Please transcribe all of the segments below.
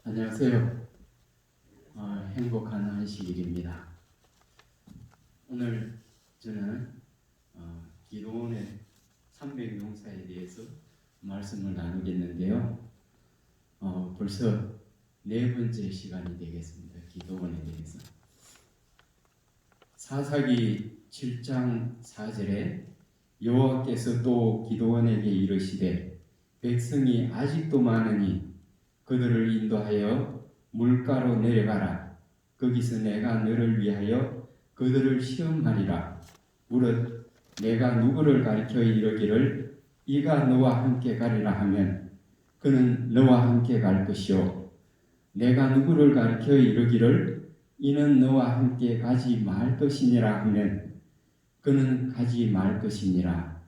안녕하세요. 행복한 안식일입니다. 오늘 저는 기도원의 300용사에 대해서 말씀을 나누겠는데요. 벌써 네 번째 시간이 되겠습니다. 기도원에 대해서. 사사기 7장 4절에 여호와께서 또 기도원에게 이르시되 백성이 아직도 많으니 그들을 인도하여 물가로 내려가라. 거기서 내가 너를 위하여 그들을 시험하리라. 무릇 내가 누구를 가리켜 이르기를 이가 너와 함께 가리라 하면 그는 너와 함께 갈 것이요 내가 누구를 가리켜 이르기를 이는 너와 함께 가지 말 것이니라 하면 그는 가지 말 것이니라.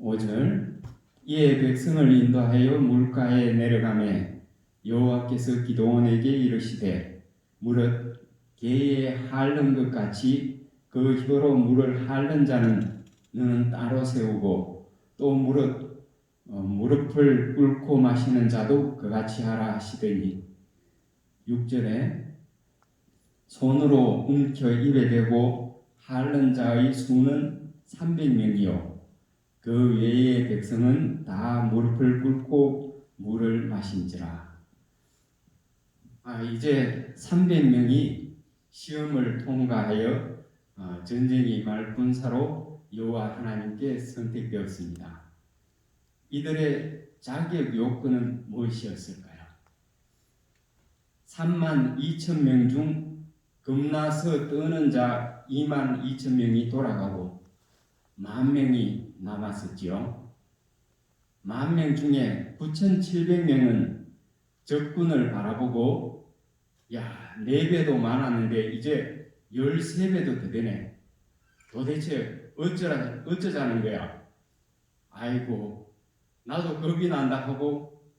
5절 이에 백성을 인도하여 물가에 내려가매 여호와께서 기도원에게 이르시되 무릇 개에 핥는 것 같이 그 혀로 물을 핥는 자는 너는 따로 세우고 또 무릎을 꿇고 마시는 자도 그같이 하라 하시더니 6절에 손으로 움켜 입에 대고 핥는 자의 수는 300명이요 그 외의 백성은 다 무릎을 꿇고 물을 마신지라. 이제 300명이 시험을 통과하여 전쟁이 임할 군사로 여호와 하나님께 선택되었습니다. 이들의 자격 요건은 무엇이었을까요? 32,000명 중 겁나서 떠는 자 22,000명이 돌아가고 10,000명이 남았었지요. 10,000명 중에 9,700명은 적군을 바라보고 야, 4배도 많았는데 이제 13배도 더 되네. 도대체 어쩌자는 거야. 아이고 나도 겁이 난다 하고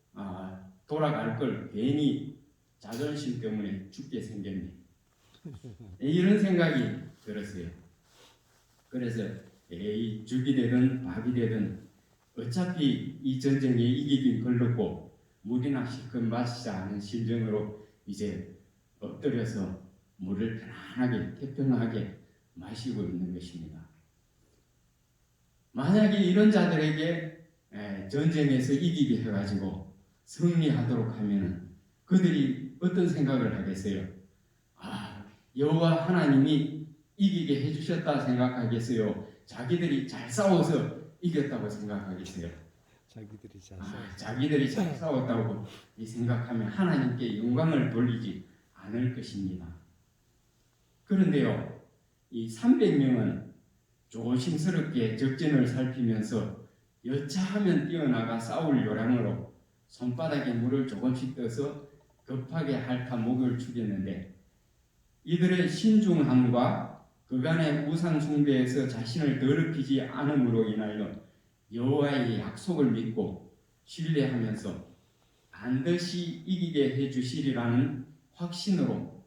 돌아갈 걸 괜히 자존심 때문에 죽게 생겼네. 이런 생각이 들었어요. 그래서 죽이 되든 밥이 되든 어차피 이 전쟁에 이기긴 걸렸고 물이나 실컷 마시자 하는 심정으로 이제 엎드려서 물을 편안하게 태평하게 마시고 있는 것입니다. 만약에 이런 자들에게 전쟁에서 이기게 해가지고 승리하도록 하면 그들이 어떤 생각을 하겠어요? 여호와 하나님이 이기게 해주셨다 생각하겠어요? 자기들이 잘 싸워서 이겼다고 생각하겠어요? 자기들이 잘 싸웠다고 생각하면 하나님께 영광을 돌리지 않을 것입니다. 그런데요, 이 300명은 조심스럽게 적진을 살피면서 여차하면 뛰어나가 싸울 요량으로 손바닥에 물을 조금씩 떠서 급하게 핥아 목을 축였는데 이들의 신중함과 그간의 우상 숭배에서 자신을 더럽히지 않음으로 인하여 여호와의 약속을 믿고 신뢰하면서 반드시 이기게 해주시리라는 확신으로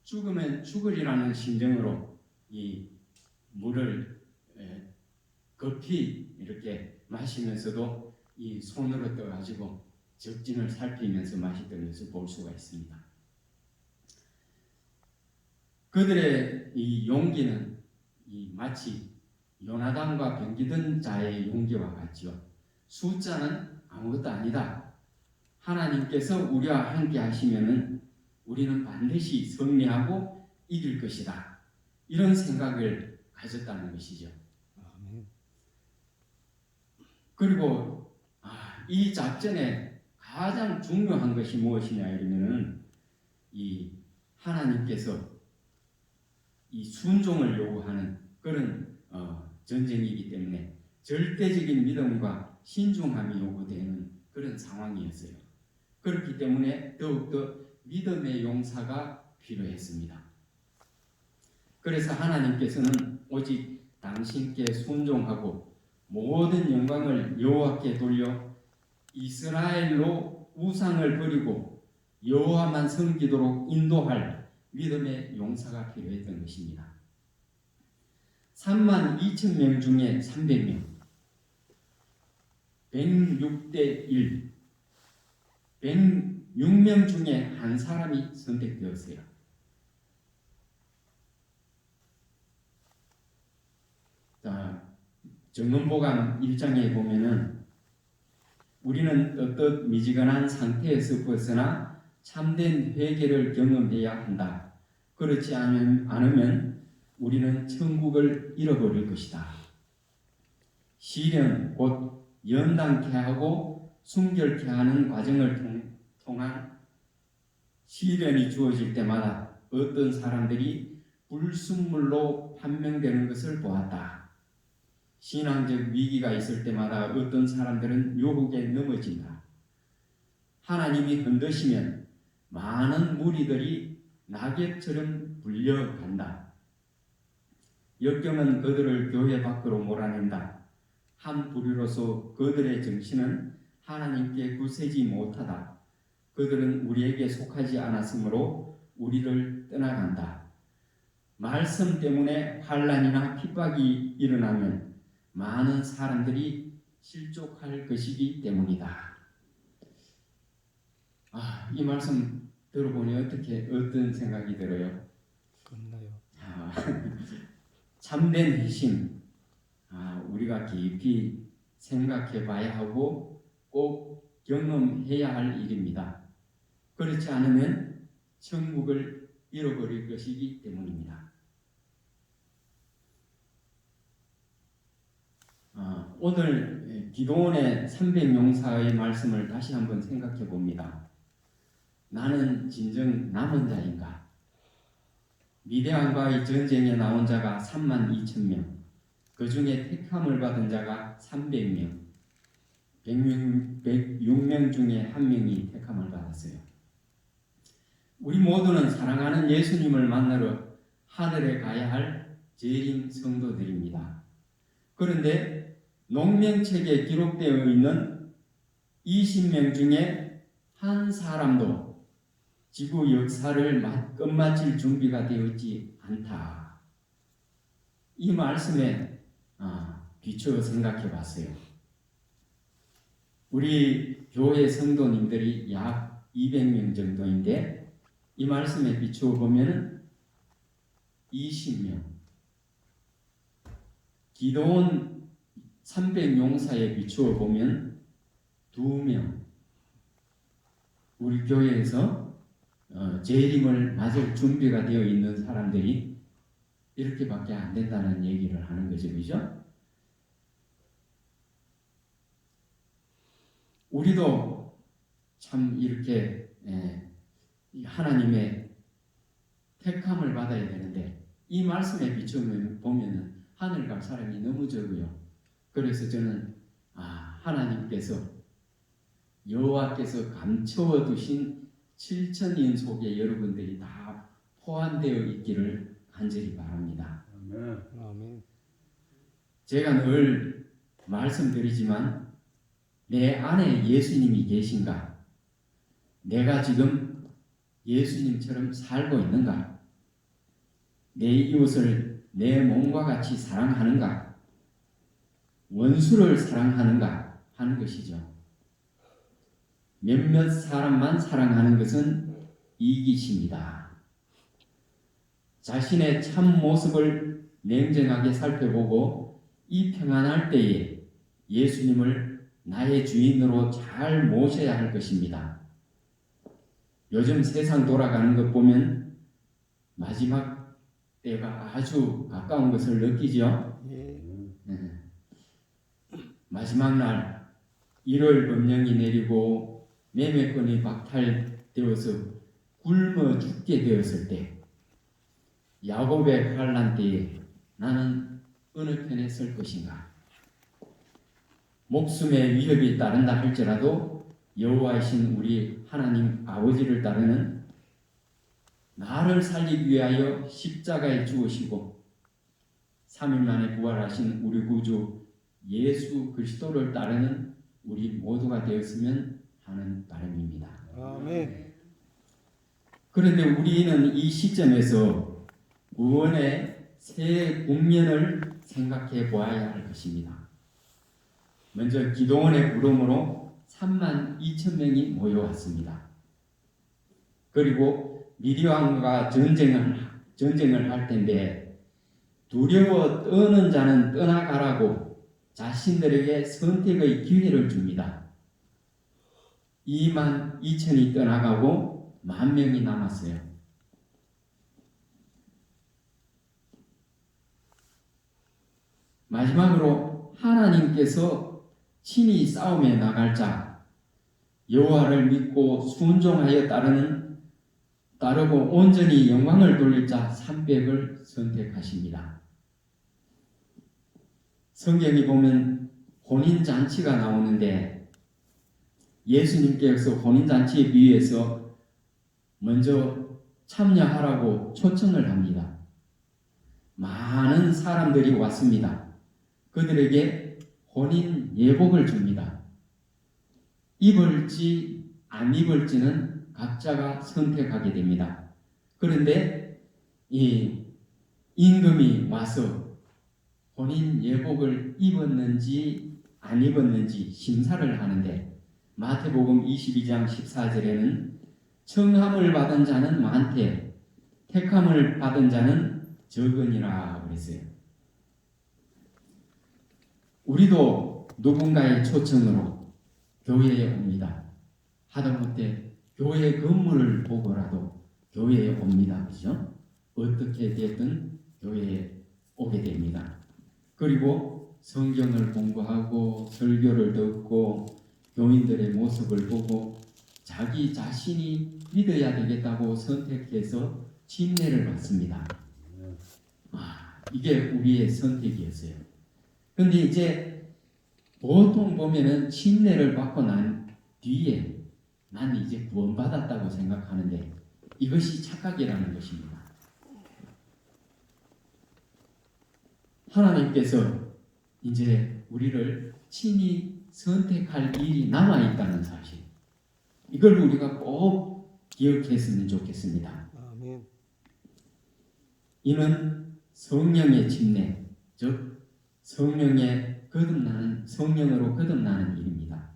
죽으면 죽으리라는 심정으로 이 물을 급히 이렇게 마시면서도 이 손으로 떠가지고 적진을 살피면서 마시던 것을 볼 수가 있습니다. 그들의 이 용기는 마치 요나단과 병기던 자의 용기와 같지요. 숫자는 아무것도 아니다. 하나님께서 우리와 함께 하시면은 우리는 반드시 승리하고 이길 것이다. 이런 생각을 가졌다는 것이죠. 그리고 이 작전에 가장 중요한 것이 무엇이냐 이러면은 이 하나님께서 이 순종을 요구하는 그런 전쟁이기 때문에 절대적인 믿음과 신중함이 요구되는 그런 상황이었어요. 그렇기 때문에 더욱더 믿음의 용사가 필요했습니다. 그래서 하나님께서는 오직 당신께 순종하고 모든 영광을 여호와께 돌려 이스라엘로 우상을 버리고 여호와만 섬기도록 인도할 믿음의 용사가 필요했던 것입니다. 32,000명 중에 300명, 106대 1, 6명 중에 한 사람이 선택되었어요. 자, 정론보감 1장에 보면은 우리는 떳떳 미지근한 상태에서 벗어나 참된 회개를 경험해야 한다. 그렇지 않으면 우리는 천국을 잃어버릴 것이다. 시련, 곧 연단케 하고 순결케 하는 과정을 통한 시련이 주어질 때마다 어떤 사람들이 불순물로 판명되는 것을 보았다. 신앙적 위기가 있을 때마다 어떤 사람들은 유혹에 넘어진다. 하나님이 흔드시면 많은 무리들이 낙엽처럼 불려간다. 역경은 그들을 교회 밖으로 몰아낸다. 한 부류로서 그들의 정신은 하나님께 굳세지 못하다. 그들은 우리에게 속하지 않았으므로 우리를 떠나간다. 말씀 때문에 환난이나 핍박이 일어나면 많은 사람들이 실족할 것이기 때문이다. 이 말씀 들어보니 어떤 생각이 들어요? 겁나요. 참된 회심, 우리가 깊이 생각해 봐야 하고 꼭 경험해야 할 일입니다. 그렇지 않으면 천국을 잃어버릴 것이기 때문입니다. 오늘 기도원의 300용사의 말씀을 다시 한번 생각해 봅니다. 나는 진정 남은 자인가? 미대왕과의 전쟁에 나온 자가 32,000명, 그 중에 택함을 받은 자가 300명, 106명 중에 한 명이 택함을 받았어요. 우리 모두는 사랑하는 예수님을 만나러 하늘에 가야 할 재림 성도들입니다. 그런데 농명책에 기록되어 있는 20명 중에 한 사람도 지구 역사를 끝마칠 준비가 되어 있지 않다. 이 말씀에 비추어 생각해 봤어요. 우리 교회 성도님들이 약 200명 정도인데 이 말씀에 비추어 보면 20명, 기도원 300용사에 비추어 보면 2명, 우리 교회에서 재림을 맞을 준비가 되어 있는 사람들이 이렇게밖에 안 된다는 얘기를 하는 거죠. 그죠? 우리도 참 이렇게 하나님의 택함을 받아야 되는데 이 말씀에 비추어 보면 하늘 갈 사람이 너무 적어요. 그래서 저는 하나님께서 여호와께서 감춰 두신 7천인 속에 여러분들이 다 포함되어 있기를 간절히 바랍니다. 아멘. 제가 늘 말씀드리지만 내 안에 예수님이 계신가? 내가 지금 예수님처럼 살고 있는가? 내 이웃을 내 몸과 같이 사랑하는가? 원수를 사랑하는가 하는 것이죠. 몇몇 사람만 사랑하는 것은 이기심이다. 자신의 참 모습을 냉정하게 살펴보고 이 평안할 때에 예수님을 나의 주인으로 잘 모셔야 할 것입니다. 요즘 세상 돌아가는 것 보면 마지막 때가 아주 가까운 것을 느끼죠. 마지막 날 1월 법령이 내리고 매매권이 박탈되어서 굶어 죽게 되었을 때, 야곱의 환난 때에 나는 어느 편에 설 것인가? 목숨의 위협이 따른다 할지라도 여호와이신 우리 하나님 아버지를 따르는, 나를 살리기 위하여 십자가에 죽으시고 3일 만에 부활하신 우리 구주 예수 그리스도를 따르는 우리 모두가 되었으면 하는 바람입니다. 아멘. 그런데 우리는 이 시점에서 구원의 새 국면을 생각해 보아야 할 것입니다. 먼저 기도원의 부름으로 32,000명이 모여왔습니다. 그리고 미디안과 전쟁을 할 텐데 두려워 떠는 자는 떠나가라고 자신들에게 선택의 기회를 줍니다. 2만 2천이 떠나가고 10,000명이 남았어요. 마지막으로 하나님께서 친히 싸움에 나갈 자, 여호와를 믿고 순종하여 따르고 온전히 영광을 돌릴 자 300을 선택하십니다. 성경에 보면 혼인잔치가 나오는데 예수님께서 혼인잔치에 비유해서 먼저 참여하라고 초청을 합니다. 많은 사람들이 왔습니다. 그들에게 혼인 예복을 줍니다. 입을지 안 입을지는 각자가 선택하게 됩니다. 그런데 이 임금이 와서 혼인 예복을 입었는지 안 입었는지 심사를 하는데 마태복음 22장 14절에는 청함을 받은 자는 많되 택함을 받은 자는 적으니라 그랬어요. 우리도 누군가의 초청으로 교회에 옵니다. 하다못해 교회 건물을 보고라도 교회에 옵니다. 그죠? 어떻게 됐든 교회에 오게 됩니다. 그리고 성경을 공부하고 설교를 듣고 교인들의 모습을 보고 자기 자신이 믿어야 되겠다고 선택해서 침례를 받습니다. 이게 우리의 선택이었어요. 근데 이제 보통 보면은 침례를 받고 난 뒤에 난 이제 구원받았다고 생각하는데 이것이 착각이라는 것입니다. 하나님께서 이제 우리를 친히 선택할 일이 남아있다는 사실, 이걸 우리가 꼭 기억했으면 좋겠습니다. 아멘. 이는 성령의 침례, 즉 성령으로 거듭나는 일입니다.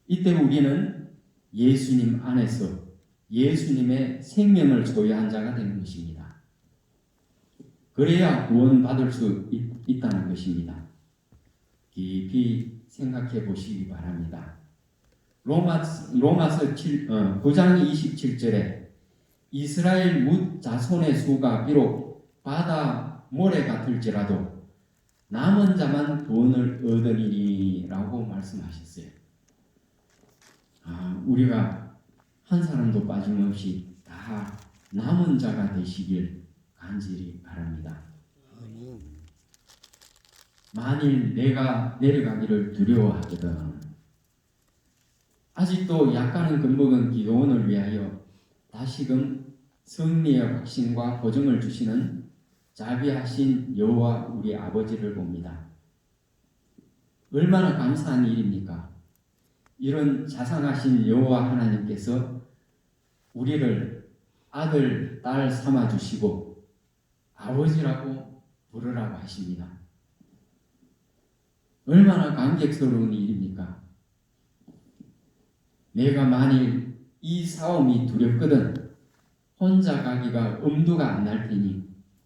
이때 우리는 예수님 안에서 예수님의 생명을 소유한 자가 되는 것입니다. 그래야 구원받을 수 있다는 것입니다. 깊이 생각해 보시기 바랍니다. 로마서 9장 27절에 이스라엘 뭇 자손의 수가 비록 바다 모래 같을지라도 남은 자만 구원을 얻으리라고 말씀하셨어요. 우리가 한 사람도 빠짐없이 다 남은 자가 되시길 간절히 바랍니다. 아멘. 만일 내가 내려가기를 두려워하거든 아직도 약간은 겁먹은 기도원을 위하여 다시금 승리의 확신과 보증을 주시는 자비하신 여호와 우리 아버지를 봅니다. 얼마나 감사한 일입니까? 이런 자상하신 여호와 하나님께서 우리를 아들, 딸 삼아 주시고 아버지라고 부르라고 하십니다. 얼마나 감격스러운 일입니까? 내가 만일 이 싸움이 두렵거든 혼자 가기가 엄두가 안 날 테니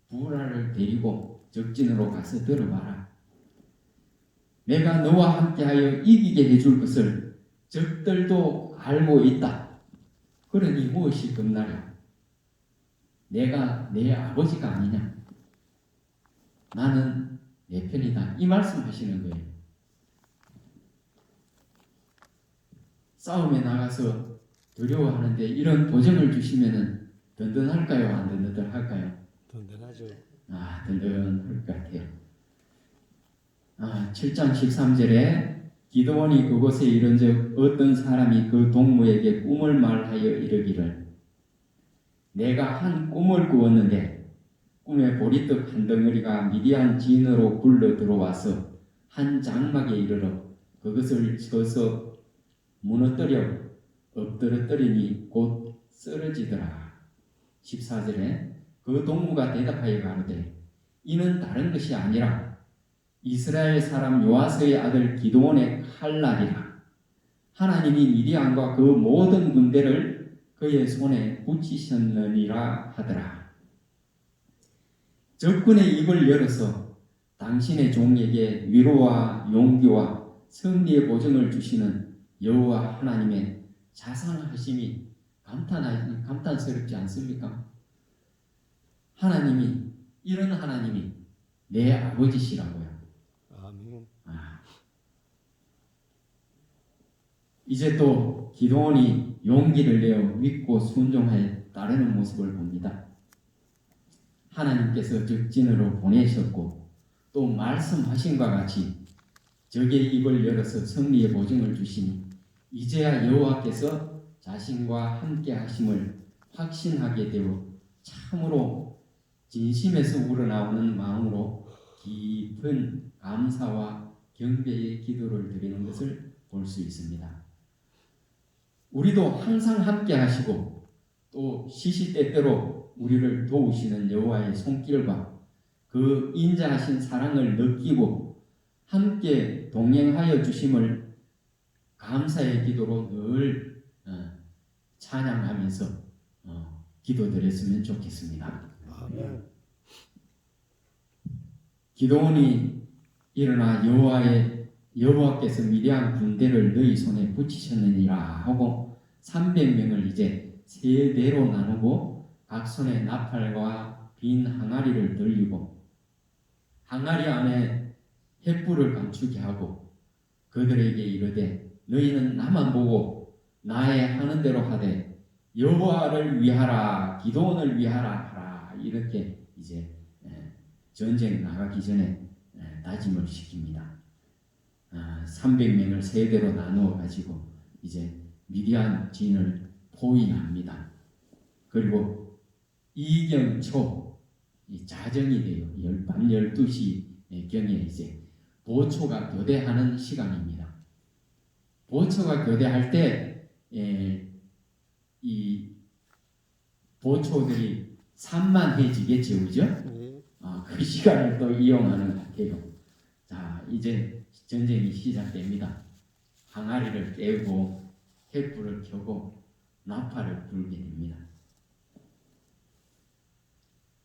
부하를 데리고 적진으로 가서 들어봐라. 내가 너와 함께하여 이기게 해줄 것을 적들도 알고 있다. 그러니 무엇이 겁나랴? 내가 내 아버지가 아니냐? 나는 내 편이다. 이 말씀하시는 거예요. 싸움에 나가서 두려워하는데 이런 보증을 주시면은 든든할까요? 안 든든할까요? 든든하죠. 든든할 것 같아요. 7장 13절에 기드온이 그곳에 이른즉 어떤 사람이 그 동무에게 꿈을 말하여 이르기를 내가 한 꿈을 꾸었는데 꿈에 보리떡 한 덩어리가 미디안 진으로 굴러 들어와서 한 장막에 이르러 그것을 쳐서 무너뜨려 엎드러뜨리니 곧 쓰러지더라. 14절에 그 동무가 대답하여 가로되 이는 다른 것이 아니라 이스라엘 사람 요아스의 아들 기드온의 칼날이라. 하나님이 미디안과 그 모든 군대를 그의 손에 붙이셨느니라 하더라. 적군의 입을 열어서 당신의 종에게 위로와 용기와 승리의 보증을 주시는 여호와 하나님의 자상하심이 감탄스럽지 않습니까? 하나님이, 이런 하나님이 내 아버지시라고요. 아멘. 이제 또 기도원이 용기를 내어 믿고 순종하여 따르는 모습을 봅니다. 하나님께서 적진으로 보내셨고 또 말씀하신과 같이 적의 입을 열어서 승리의 보증을 주시니 이제야 여호와께서 자신과 함께 하심을 확신하게 되어 참으로 진심에서 우러나오는 마음으로 깊은 감사와 경배의 기도를 드리는 것을 볼 수 있습니다. 우리도 항상 함께 하시고 또 시시때때로 우리를 도우시는 여호와의 손길과 그 인자하신 사랑을 느끼고 함께 동행하여 주심을 감사의 기도로 늘 찬양하면서 기도드렸으면 좋겠습니다. 아멘. 기도원이 일어나 여호와께서 미디안 군대를 너희 손에 붙이셨느니라 하고 300명을 이제 세 대로 나누고 각 손에 나팔과 빈 항아리를 들리고 항아리 안에 횃불을 감추게 하고 그들에게 이르되 너희는 나만 보고 나의 하는 대로 하되 여호와를 위하라 기도원을 위하라 하라 이렇게 이제 전쟁 나가기 전에 다짐을 시킵니다. 300명을 세 대로 나누어 가지고 이제 미디안 진을 포위합니다. 그리고 이경초 자정이 돼요. 밤 12시 경에 이제 보초가 교대하는 시간입니다. 보초가 교대할 때 이 보초들이 산만해지겠죠, 그죠? 네. 그 시간을 또 이용하는 것 같아요. 자, 이제 전쟁이 시작됩니다. 항아리를 깨고 횃불을 켜고 나팔을 불게 됩니다.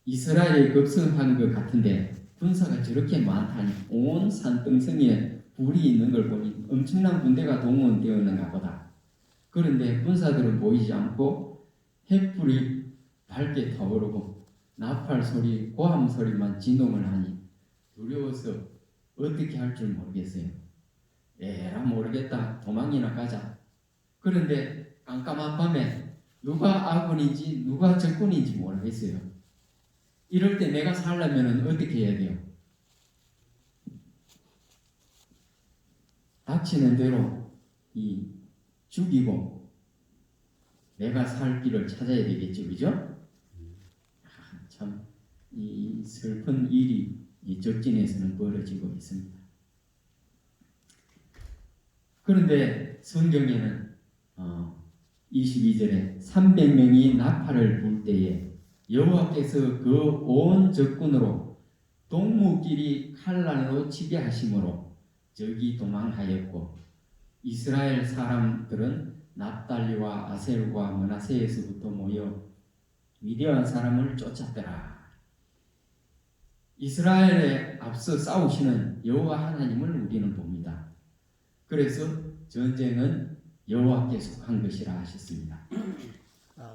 이스라엘이 급성한 것 같은데 군사가 저렇게 많다니 온 산등성이에 불이 있는 걸 보니 엄청난 군대가 동원되었는가 보다. 그런데 군사들은 보이지 않고 횃불이 밝게 타오르고 나팔 소리, 고함 소리만 진동을 하니 두려워서 어떻게 할 줄 모르겠어요. 에라 모르겠다. 도망이나 가자. 그런데 깜깜한 밤에 누가 아군인지 누가 적군인지 모르겠어요. 이럴 때 내가 살려면 어떻게 해야 돼요? 닥치는 대로 죽이고 내가 살 길을 찾아야 되겠죠, 그죠? 참 이 슬픈 일이 이 적진에서는 벌어지고 있습니다. 그런데 성경에는 22절에 300명이 나팔을 불 때에 여호와께서 그 온 적군으로 동무끼리 칼날로 치게 하심으로 적이 도망하였고 이스라엘 사람들은 납달리와 아셀과 므낫세에서부터 모여 미디안 사람을 쫓았더라. 이스라엘에 앞서 싸우시는 여호와 하나님을 우리는 봅니다. 그래서 전쟁은 여호와께서 한 것이라 하셨습니다.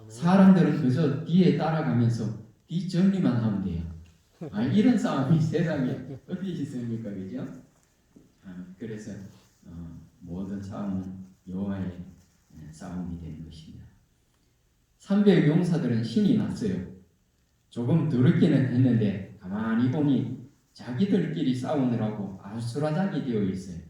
사람들은 그저 뒤에 따라가면서 뒷정리만 하면 돼요. 이런 싸움이 세상에 어디 있습니까, 그죠? 그래서 모든 싸움은 여호와의 싸움이 되는 것입니다. 300 용사들은 신이 났어요. 조금 더럽기는 했는데 가만히 보니 자기들끼리 싸우느라고 아수라장이 되어 있어요.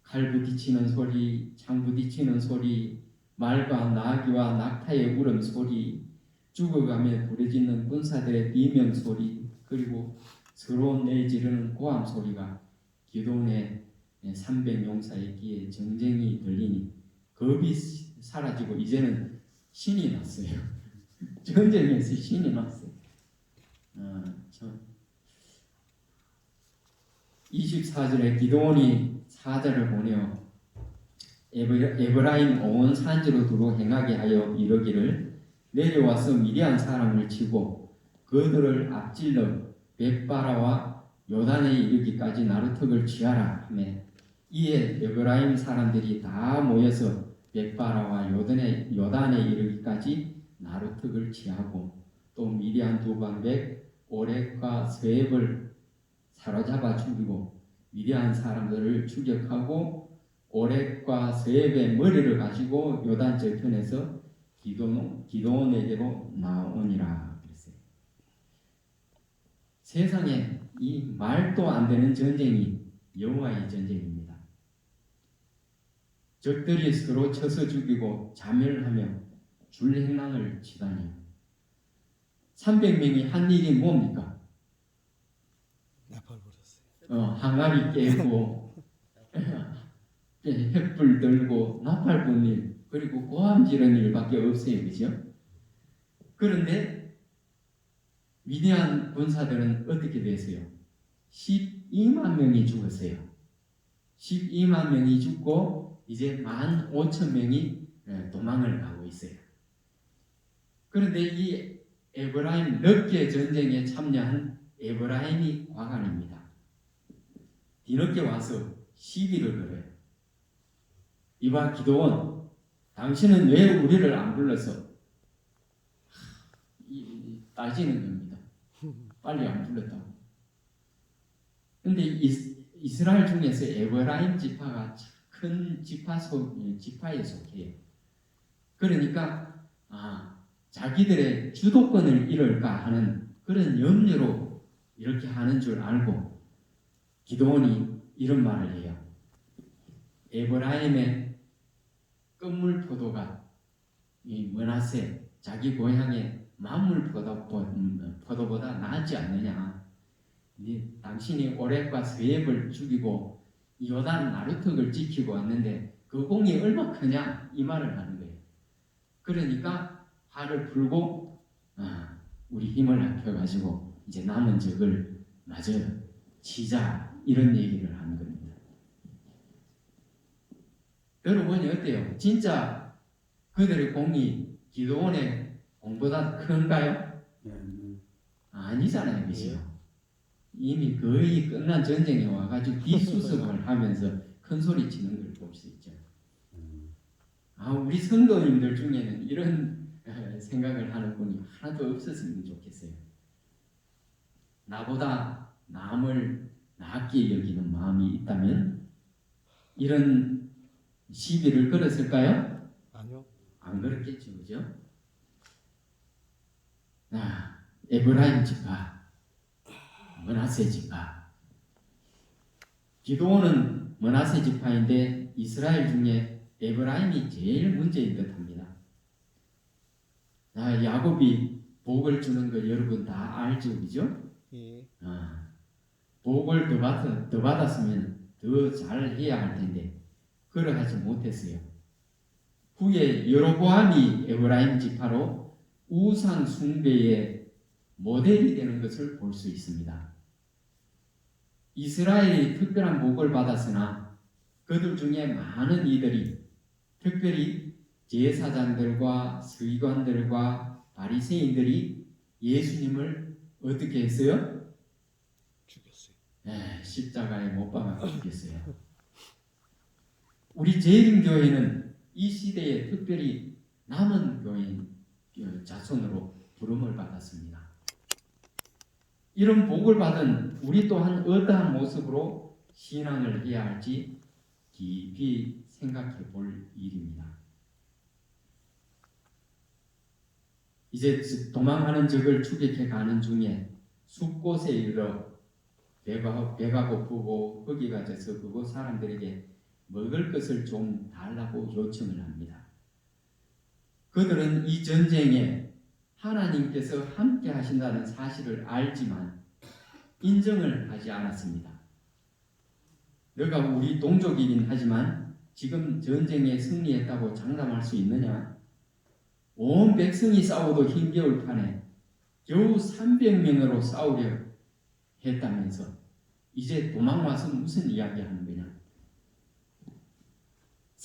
칼 부딪히는 소리, 창 부딪히는 소리, 말과 나귀와 낙타의 울음소리, 죽어가며 부르짖는 군사들의 비명소리, 그리고 서로 내지르는 고함소리가 기도원의 300 용사의 귀에 정쟁이 들리니 겁이 사라지고 이제는 신이 났어요. 전쟁에서 신이 났어요. 24절에 기도원이 사자를 보내어 에브라임 온 산지로 두루 행하게 하여 이르기를 내려와서 미디안 사람을 치고 그들을 앞질러 벳바라와 요단에 이르기까지 나루턱을 취하라 하매 이에 에브라임 사람들이 다 모여서 벳바라와 요단에 이르기까지 나루턱을 취하고 또 미디안 두 방백 오렉과 스웹을 사로잡아 죽이고 미디안 사람들을 추격하고 오렉과 스웹의 머리를 가지고 요단 저편에서 기드온에게로 나오니라 그랬어요. 세상에 이 말도 안 되는 전쟁이 여호와의 전쟁입니다. 적들이 서로 쳐서 죽이고 자멸하며 줄행랑을 치다니 300명이 한 일이 뭡니까? 나팔 불었어요. 항아리 깨고 횃불 들고 나팔 부는 일 그리고 고함 지르는 일밖에 없어요. 그죠? 그런데 미디안 군사들은 어떻게 됐어요? 12만 명이 죽었어요. 12만 명이 죽고 이제 15,000명이 도망을 가고 있어요. 그런데 이 에브라임 럭게 전쟁에 참여한 에브라임이 과관입니다. 뒤늦게 와서 시비를 걸어요. 이봐 기드온, 당신은 왜 우리를 안 불러서 따지는 겁니다. 빨리 안 불렀다고. 근데 이스라엘 중에서 에브라임 지파가 큰 지파에 속해요. 그러니까 자기들의 주도권을 잃을까 하는 그런 염려로 이렇게 하는 줄 알고 기드온이 이런 말을 해요. 에브라임의 끝물 포도가 이 므낫세 자기 고향의 만물 포도보다 낫지 않느냐. 당신이 오렉과 스웹을 죽이고 요단 나루턱을 지키고 왔는데 그 공이 얼마 크냐 이 말을 하는 거예요. 그러니까 화를 풀고 우리 힘을 합쳐가지고 이제 남은 적을 마저 치자 이런 얘기를 하는 겁니다. 여러분이 어때요? 진짜 그들의 공이 기드온의 공보다 큰가요? 아니잖아요. 그죠? 이미 거의 끝난 전쟁에 와가지고 뒷수습을 하면서 큰 소리 치는 걸 볼 수 있죠. 우리 성도님들 중에는 이런 생각을 하는 분이 하나도 없었으면 좋겠어요. 나보다 남을 낮게 여기는 마음이 있다면 이런 시비를 걸었을까요? 아니요. 안 그렇겠죠. 그죠? 에브라임 지파, 므낫세 지파. 기드온은 므낫세 지파인데 이스라엘 중에 에브라임이 제일 문제인 듯합니다. 야곱이 복을 주는 거 여러분 다 알죠, 그죠? 예. 복을 더 받았으면 더 잘해야 할 텐데 그러하지 못했어요. 후에 여로보암이 에브라임 지파로 우상 숭배의 모델이 되는 것을 볼 수 있습니다. 이스라엘이 특별한 복을 받았으나 그들 중에 많은 이들이 특별히 제사장들과 서기관들과 바리새인들이 예수님을 어떻게 했어요? 죽였어요. 십자가에 못 박아 죽였어요. 우리 재림교회는 이 시대에 특별히 남은 교인 자손으로 부름을 받았습니다. 이런 복을 받은 우리 또한 어떠한 모습으로 신앙을 해야 할지 깊이 생각해 볼 일입니다. 이제 도망하는 적을 추격해 가는 중에 숲곳에 이르러 배가 고프고 허기가 져서 그곳 사람들에게 먹을 것을 좀 달라고 요청을 합니다. 그들은 이 전쟁에 하나님께서 함께 하신다는 사실을 알지만 인정을 하지 않았습니다. 너가 우리 동족이긴 하지만 지금 전쟁에 승리했다고 장담할 수 있느냐? 온 백성이 싸워도 힘겨울 판에 겨우 300명으로 싸우려 했다면서 이제 도망와서 무슨 이야기하는 거냐?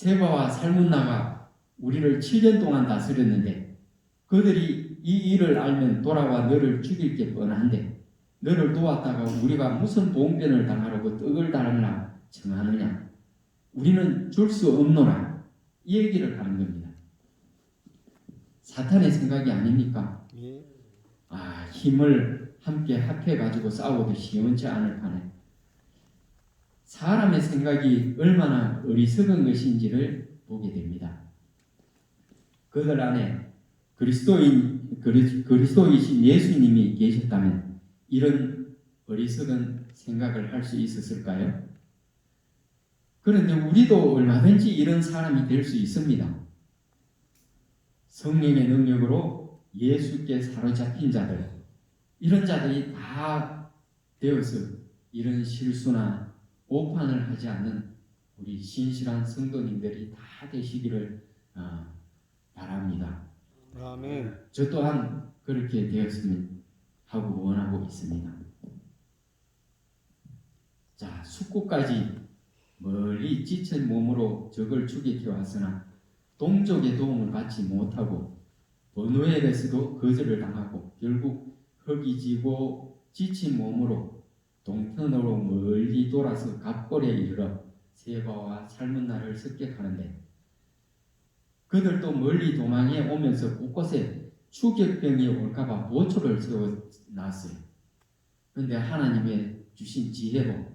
세바와 살문나가 우리를 7년 동안 다스렸는데 그들이 이 일을 알면 돌아와 너를 죽일 게 뻔한데 너를 도왔다가 우리가 무슨 봉변을 당하려고 떡을 달라 청하느냐. 우리는 줄 수 없노라. 이 얘기를 하는 겁니다. 사탄의 생각이 아닙니까? 예. 힘을 함께 합해가지고 싸워도 시원치 않을 판에 사람의 생각이 얼마나 어리석은 것인지를 보게 됩니다. 그들 안에 그리스도이신 예수님이 계셨다면 이런 어리석은 생각을 할 수 있었을까요? 그런데 우리도 얼마든지 이런 사람이 될 수 있습니다. 성령의 능력으로 예수께 사로잡힌 자들, 이런 자들이 다 되어서 이런 실수나 오판을 하지 않는 우리 신실한 성도님들이 다 되시기를 바랍니다. 아멘. 저 또한 그렇게 되었으면 하고 원하고 있습니다. 자, 숙고까지 멀리 지친 몸으로 적을 추격해 왔으나 동족의 도움을 받지 못하고 번우엘에서도 거절을 당하고 결국 허기지고 지친 몸으로 동편으로 멀리 돌아서 갑골에 이르러 세바와 살문나를 습격하는데 그들도 멀리 도망해 오면서 곳곳에 추격병이 올까봐 보초를 세워놨어요. 그런데 하나님의 주신 지혜로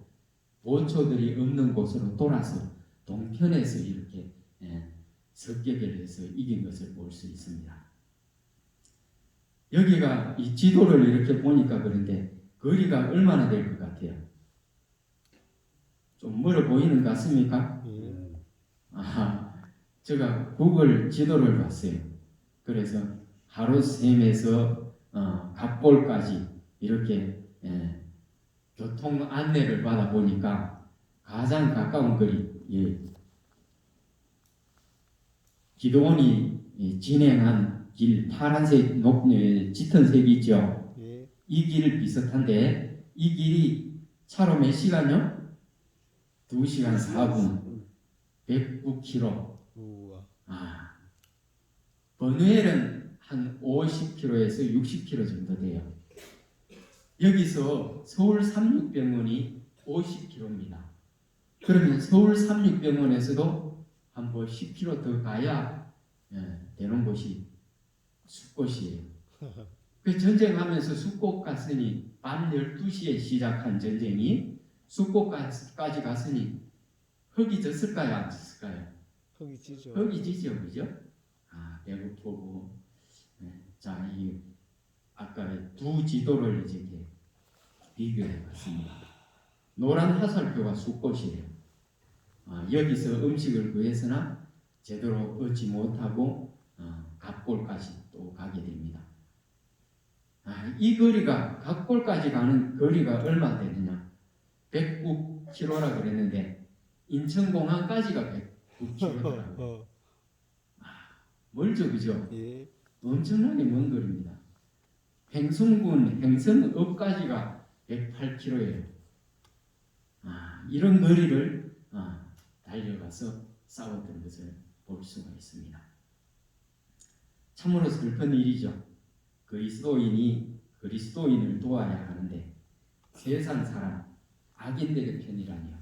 보초들이 없는 곳으로 돌아서 동편에서 이렇게 습격을 해서 이긴 것을 볼 수 있습니다. 여기가 이 지도를 이렇게 보니까 그런데 거리가 얼마나 될 것 같아요? 좀 멀어 보이는 것 같습니까? 예. 제가 구글 지도를 봤어요. 그래서 하루샘에서 갑볼까지 이렇게 교통 안내를 받아 보니까 가장 가까운 거리, 기도원이 진행한 길 파란색 짙은 색이 있죠. 예. 이 길 비슷한데 이 길이 차로 몇 시간요? 2시간 4분 109km. 우와. 번우엘은 한 50km에서 60km 정도 돼요. 여기서 서울 삼육병원이 50km입니다. 그러면 서울 삼육병원에서도 한 10km 더 가야 되는 곳이 숫곳이에요. 그 전쟁하면서 숫곳 갔으니 밤 12시에 시작한 전쟁이 숫곳까지 갔으니 흙이 졌을까요? 안 졌을까요? 흙이 찌죠. 흙이 지죠, 그죠? 배고프고. 자, 이 아까 두 지도를 이제 비교해 봤습니다. 노란 화살표가 숫곳이에요. 여기서 음식을 구해서나 제대로 얻지 못하고 갑골까지 또 가게 됩니다. 이 거리가 갑골까지 가는 거리가 얼마 되느냐? 109km라 그랬는데 인천공항까지가 109km더라고요. 멀죠, 그죠? 예. 엄청나게 먼 거리입니다. 행성군 행성읍까지가 108km예요. 이런 거리를 달려가서 싸웠던 것을 볼 수가 있습니다. 참으로 슬픈 일이죠. 그리스도인이 그리스도인을 도와야 하는데 세상 사람 악인들의 편이라니요.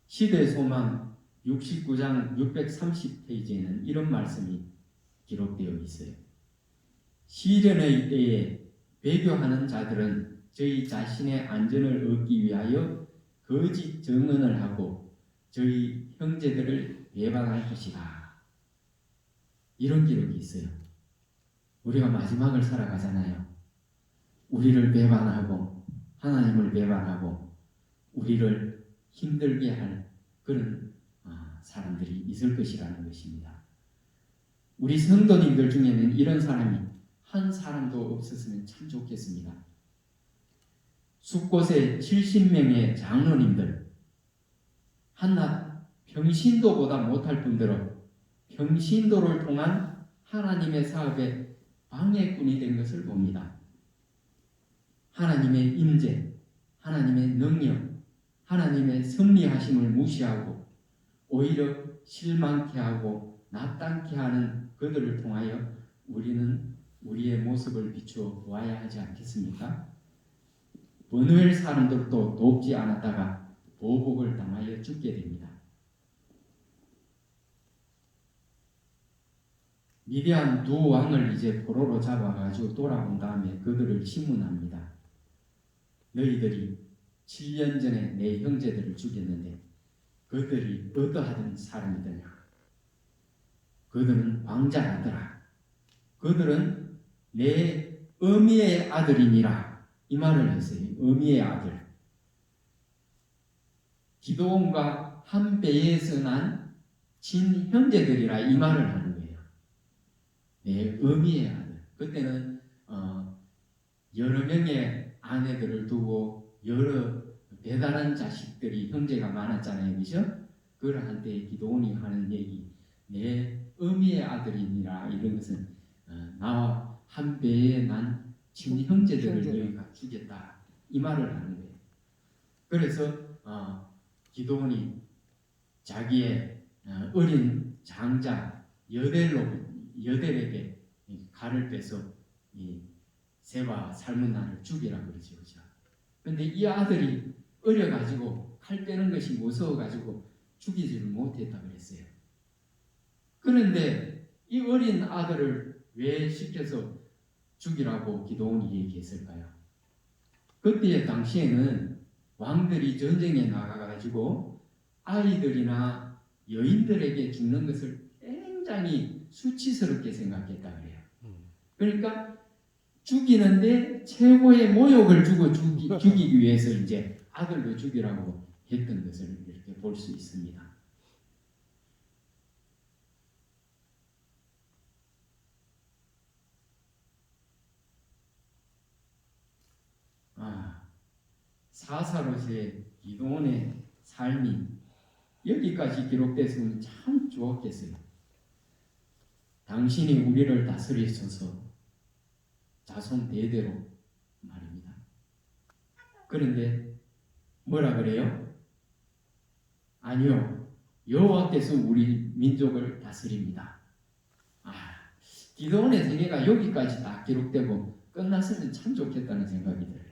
시대의 소망 69장 630페이지에는 이런 말씀이 기록되어 있어요. 시련의 때에 배교하는 자들은 저희 자신의 안전을 얻기 위하여 거짓 증언을 하고 저희 형제들을 배반할 것이다. 이런 기록이 있어요. 우리가 마지막을 살아가잖아요. 우리를 배반하고 하나님을 배반하고 우리를 힘들게 할 그런 사람들이 있을 것이라는 것입니다. 우리 성도님들 중에는 이런 사람이 한 사람도 없었으면 참 좋겠습니다. 숫곳의 70명의 장로님들, 한낱 평신도보다 못할 뿐더러 평신도를 통한 하나님의 사업에 방해꾼이 된 것을 봅니다. 하나님의 임재, 하나님의 능력, 하나님의 섭리하심을 무시하고 오히려 실망케 하고 납당케 하는 그들을 통하여 우리는 우리의 모습을 비추어 보아야 하지 않겠습니까? 버누엘 사람들도 돕지 않았다가 보복을 당하여 죽게 됩니다. 미디안 두 왕을 이제 포로로 잡아가지고 돌아온 다음에 그들을 신문합니다. 너희들이 7년 전에 내 형제들을 죽였는데 그들이 어떠하던 사람이더냐? 그들은 왕자라더라. 그들은 내 어미의 아들이니라. 이 말을 했어요. 어미의 아들. 기드온과 한 배에서 난 친형제들이라 이 말을 하는 거예요. 내 어미의 아들. 그때는 여러 명의 아내들을 두고 여러 배다른 자식들이 형제가 많았잖아요. 그죠? 그러한 때 기드온이 하는 얘기, 내 어미의 아들이니라. 이런 것은 나와 한 배에 난 친형제들을 너희가 죽였다. 이 말을 하는 거예요. 그래서 기드온이 자기의 어린 장자 여델에게 칼을 빼서 이 세바 삶은 나를 죽이라 그러죠. 그죠? 근데 이 아들이 어려가지고 칼 빼는 것이 무서워가지고 죽이지를 못했다 그랬어요. 그런데 이 어린 아들을 왜 시켜서 죽이라고 기드온이 얘기했을까요? 그때 당시에는 왕들이 전쟁에 나가가지고 아이들이나 여인들에게 죽는 것을 굉장히 수치스럽게 생각했다 그래요. 그러니까 죽이는데 최고의 모욕을 주고 죽이기 위해서 이제 아들로 죽이라고 했던 것을 이렇게 볼 수 있습니다. 사사로서의 기드온의 삶이 여기까지 기록됐으면 참 좋았겠어요. 당신이 우리를 다스리셔서 자손 대대로 말입니다. 그런데 뭐라 그래요? 아니요, 여호와께서 우리 민족을 다스립니다. 기드온의 생애가 여기까지 다 기록되고 끝났으면 참 좋겠다는 생각이 들어요.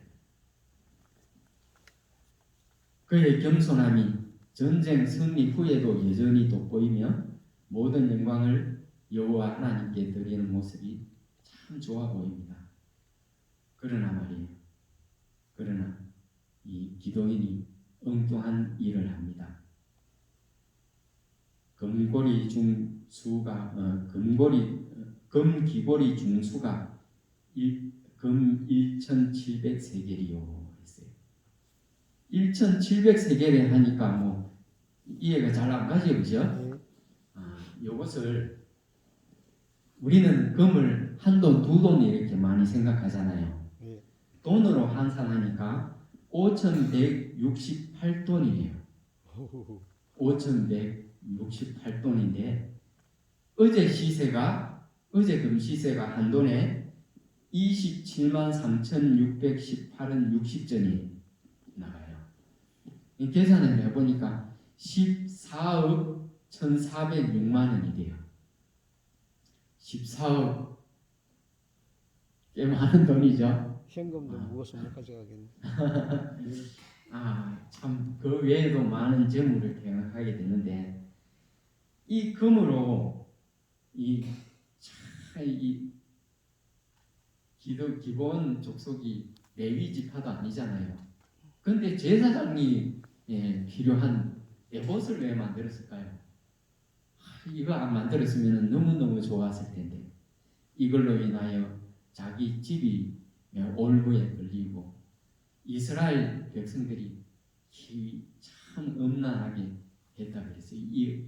그의 겸손함이 전쟁 승리 후에도 여전히 돋보이며 모든 영광을 여호와 하나님께 드리는 모습이 참 좋아 보입니다. 그러나 말이에요. 그러나 이 기도인이 엉뚱한 일을 합니다. 금귀고리 중수가 금 1,700세겔이요 했어요. 1,700세겔에 하니까 뭐 이해가 잘 안 가죠, 그죠? 이것을 우리는 금을 한 돈, 두 돈 이렇게 많이 생각하잖아요. 돈으로 환산하니까 5,168돈이에요. 5,168돈인데 어제 금 시세가 한 돈에 27만 3,618원 60전이 나가요. 이 계산을 해보니까 14억 1,406만 원이 돼요. 14억 꽤 많은 돈이죠. 현금도 무거워서 못 가져가겠네. 참 그 외에도 많은 재물을 생각하게 되는데 이 금으로 기본 족속이 레위 지파도 아니잖아요. 근데 제사장이 필요한 에봇을 왜 만들었을까요? 이거 안 만들었으면 너무너무 좋았을 텐데 이걸로 인하여 자기 집이 올무에 걸리고 이스라엘 백성들이 참 음란하게 했다 그랬어요. 이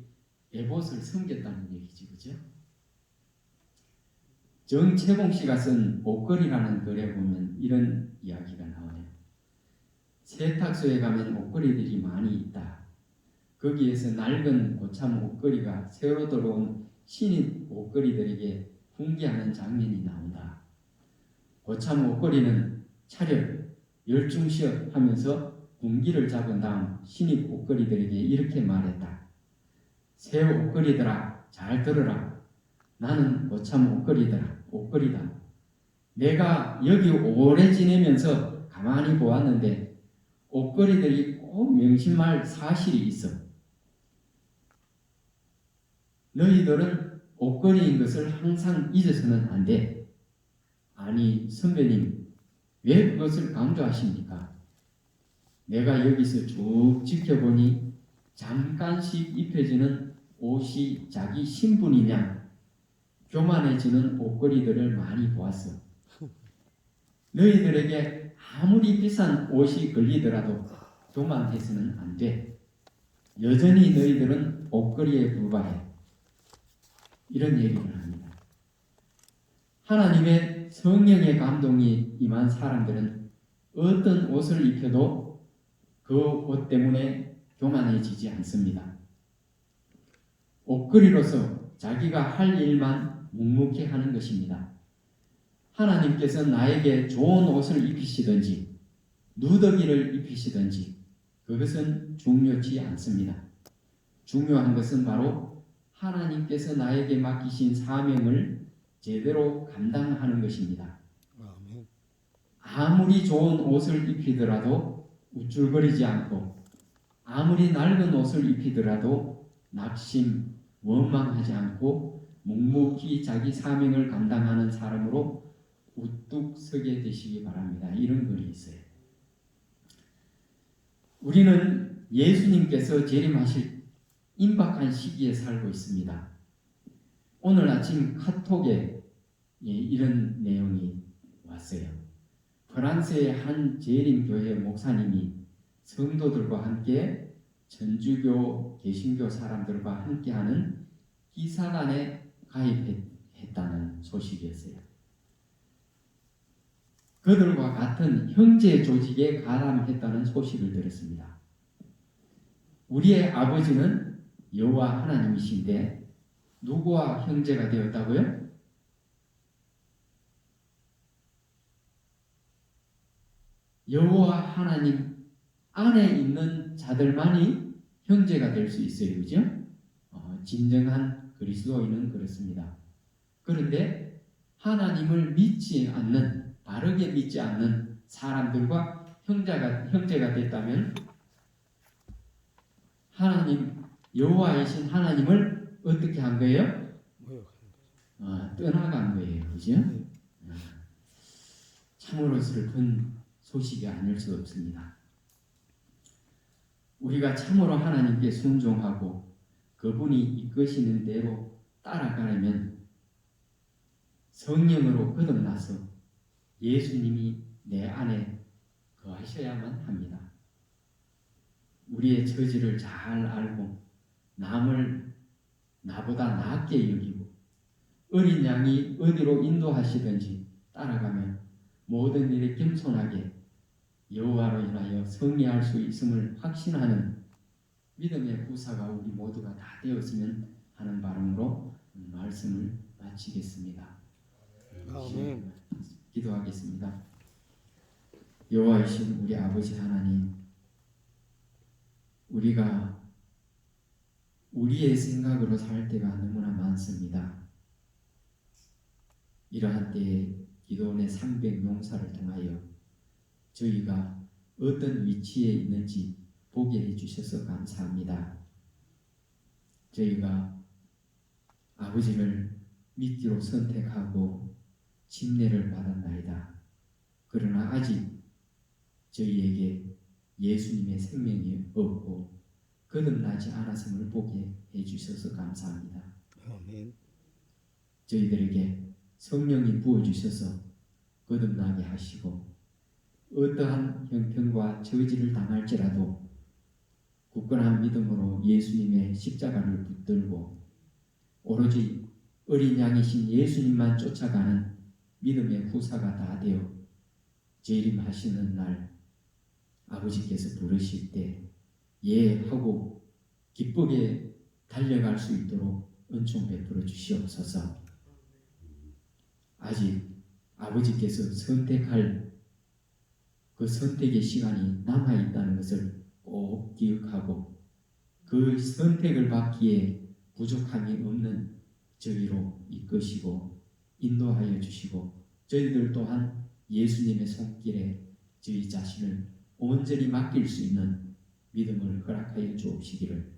에봇을 섬겼다는 얘기지, 그죠? 정채봉 씨가 쓴 옷걸이라는 글에 보면 이런 이야기가 나와요. 세탁소에 가면 옷걸이들이 많이 있다. 거기에서 낡은 고참 옷걸이가 새로 들어온 신입 옷걸이들에게 훈계하는 장면이 나온다. 고참 옷걸이는 차렷, 열중시업 하면서 분기를 잡은 다음 신입 옷걸이들에게 이렇게 말했다. 새 옷걸이들아 잘 들으라. 나는 고참 옷걸이다. 내가 여기 오래 지내면서 가만히 보았는데 옷걸이들이 꼭 명심할 사실이 있어. 너희들은 옷걸이인 것을 항상 잊어서는 안 돼. 아니 선배님 왜 그것을 강조하십니까? 내가 여기서 쭉 지켜보니 잠깐씩 입혀지는 옷이 자기 신분이냐 교만해지는 옷걸이들을 많이 보았어. 너희들에게 아무리 비싼 옷이 걸리더라도 교만해서는 안 돼. 여전히 너희들은 옷걸이에 불과해. 이런 얘기를 합니다. 하나님의 성령의 감동이 임한 사람들은 어떤 옷을 입혀도 그 옷 때문에 교만해지지 않습니다. 옷걸이로서 자기가 할 일만 묵묵히 하는 것입니다. 하나님께서 나에게 좋은 옷을 입히시든지 누더기를 입히시든지 그것은 중요치 않습니다. 중요한 것은 바로 하나님께서 나에게 맡기신 사명을 제대로 감당하는 것입니다. 아멘. 아무리 좋은 옷을 입히더라도 우쭐거리지 않고 아무리 낡은 옷을 입히더라도 낙심, 원망하지 않고 묵묵히 자기 사명을 감당하는 사람으로 우뚝 서게 되시기 바랍니다. 이런 글이 있어요. 우리는 예수님께서 재림하실 임박한 시기에 살고 있습니다. 오늘 아침 카톡에 이런 내용이 왔어요. 프랑스의 한 재림교회 목사님이 성도들과 함께 천주교, 개신교 사람들과 함께하는 기사단에 가입했다는 소식이었어요. 그들과 같은 형제 조직에 가담했다는 소식을 들었습니다. 우리의 아버지는 여호와 하나님이신데 누구와 형제가 되었다고요? 여호와 하나님 안에 있는 자들만이 형제가 될 수 있어요. 그죠? 진정한 그리스도인은 그렇습니다. 그런데 하나님을 믿지 않는, 바르게 믿지 않는 사람들과 형제가 됐다면 하나님, 여호와이신 하나님을 어떻게 한 거예요? 떠나간 거예요. 그죠? 참으로 슬픈 소식이 아닐 수 없습니다. 우리가 참으로 하나님께 순종하고 그분이 이끄시는 대로 따라가려면 성령으로 거듭나서 예수님이 내 안에 거하셔야만 합니다. 우리의 처지를 잘 알고 남을 나보다 낫게 여기고 어린 양이 어디로 인도하시든지 따라가면 모든 일에 겸손하게 여호와로 인하여 승리할 수 있음을 확신하는 믿음의 구사가 우리 모두가 다 되었으면 하는 바람으로 말씀을 마치겠습니다. 아멘. 기도하겠습니다. 여호와이신 우리 아버지 하나님, 우리가 우리의 생각으로 살 때가 너무나 많습니다. 이러한 때에 기도원의 300용사를 통하여 저희가 어떤 위치에 있는지 보게 해주셔서 감사합니다. 저희가 아버지를 믿기로 선택하고 침례를 받았나이다. 그러나 아직 저희에게 예수님의 생명이 없고 거듭나지 않았음을 보게 해주셔서 감사합니다. 아멘. 저희들에게 성령이 부어주셔서 거듭나게 하시고 어떠한 형편과 저지를 당할지라도 굳건한 믿음으로 예수님의 십자가를 붙들고 오로지 어린 양이신 예수님만 쫓아가는 믿음의 후사가 다 되어 재림하시는 날 아버지께서 부르실 때 예 하고 기쁘게 달려갈 수 있도록 은총 베풀어 주시옵소서. 아직 아버지께서 선택할 그 선택의 시간이 남아있다는 것을 꼭 기억하고 그 선택을 받기에 부족함이 없는 저희로 이끄시고 인도하여 주시고 저희들 또한 예수님의 손길에 저희 자신을 온전히 맡길 수 있는 믿음을 허락하여 주옵시기를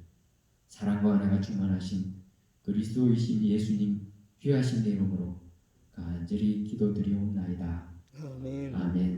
사랑과 은혜가 충만하신 그리스도이신 예수님 귀하신 내 이름으로 간절히 기도드리옵나이다. 아멘. 아멘.